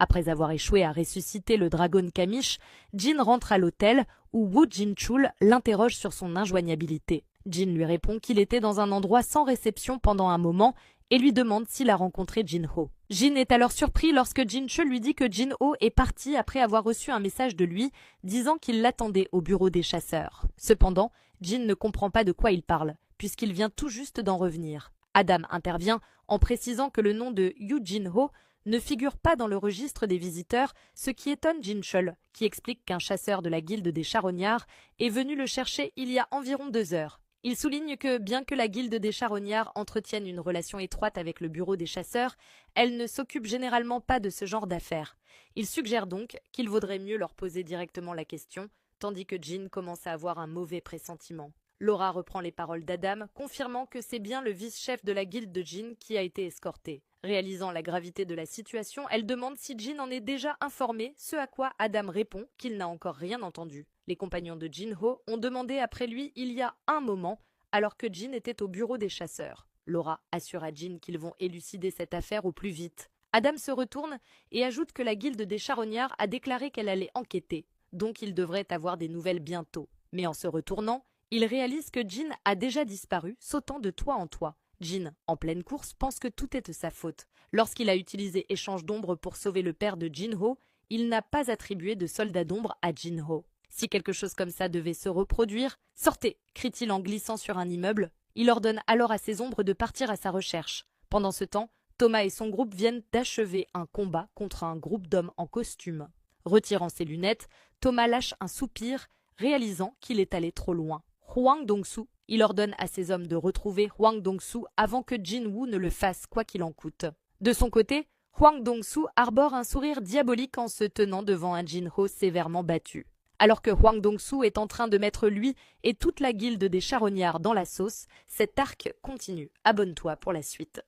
Après avoir échoué à ressusciter le dragon Kamish, Jin rentre à l'hôtel où Woo Jin-chul l'interroge sur son injoignabilité. Jin lui répond qu'il était dans un endroit sans réception pendant un moment et lui demande s'il a rencontré Jin-ho. Jin est alors surpris lorsque Jin-chul lui dit que Jin-ho est parti après avoir reçu un message de lui disant qu'il l'attendait au bureau des chasseurs. Cependant, Jin ne comprend pas de quoi il parle, puisqu'il vient tout juste d'en revenir. Adam intervient en précisant que le nom de Yoo Jin-ho ne figure pas dans le registre des visiteurs, ce qui étonne Jin-chul, qui explique qu'un chasseur de la guilde des charognards est venu le chercher il y a environ 2 heures. Il souligne que, bien que la guilde des charognards entretienne une relation étroite avec le bureau des chasseurs, elle ne s'occupe généralement pas de ce genre d'affaires. Il suggère donc qu'il vaudrait mieux leur poser directement la question, tandis que Jin commence à avoir un mauvais pressentiment. Laura reprend les paroles d'Adam, confirmant que c'est bien le vice-chef de la guilde de Jin qui a été escorté. Réalisant la gravité de la situation, elle demande si Jin en est déjà informé, ce à quoi Adam répond qu'il n'a encore rien entendu. Les compagnons de Jin-ho ont demandé après lui il y a un moment, alors que Jin était au bureau des chasseurs. Laura assure à Jin qu'ils vont élucider cette affaire au plus vite. Adam se retourne et ajoute que la guilde des charognards a déclaré qu'elle allait enquêter, donc il devrait avoir des nouvelles bientôt. Mais en se retournant, il réalise que Jin a déjà disparu, sautant de toit en toit. Jin, en pleine course, pense que tout est de sa faute. Lorsqu'il a utilisé échange d'ombre pour sauver le père de Jin-ho, il n'a pas attribué de soldat d'ombre à Jin-ho. Si quelque chose comme ça devait se reproduire, « Sortez !» crie-t-il en glissant sur un immeuble. Il ordonne alors à ses ombres de partir à sa recherche. Pendant ce temps, Thomas et son groupe viennent d'achever un combat contre un groupe d'hommes en costume. Retirant ses lunettes, Thomas lâche un soupir, réalisant qu'il est allé trop loin. Hwang Dong-soo, il ordonne à ses hommes de retrouver Hwang Dong-soo avant que Jin-woo ne le fasse quoi qu'il en coûte. De son côté, Hwang Dong-soo arbore un sourire diabolique en se tenant devant un Jin-ho sévèrement battu. Alors que Hwang Dong-soo est en train de mettre lui et toute la guilde des charognards dans la sauce, cet arc continue. Abonne-toi pour la suite.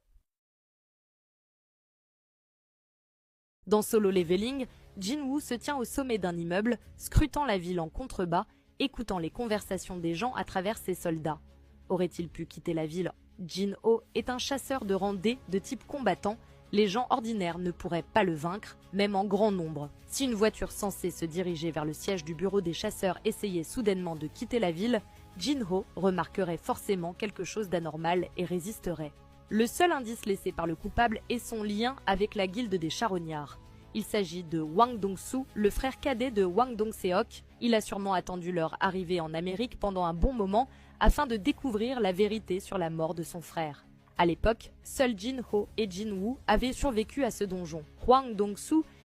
Dans Solo Leveling, Jin-woo se tient au sommet d'un immeuble, scrutant la ville en contrebas, écoutant les conversations des gens à travers ses soldats. Aurait-il pu quitter la ville? Jin-ho est un chasseur de rang D de type combattant. Les gens ordinaires ne pourraient pas le vaincre, même en grand nombre. Si une voiture censée se diriger vers le siège du bureau des chasseurs essayait soudainement de quitter la ville, Jin-ho remarquerait forcément quelque chose d'anormal et résisterait. Le seul indice laissé par le coupable est son lien avec la guilde des charognards. Il s'agit de Hwang Dong-soo, le frère cadet de Hwang Dong-seok. Il a sûrement attendu leur arrivée en Amérique pendant un bon moment afin de découvrir la vérité sur la mort de son frère. À l'époque, seuls Jin-ho et Jin-woo avaient survécu à ce donjon. Hwang Dong-soo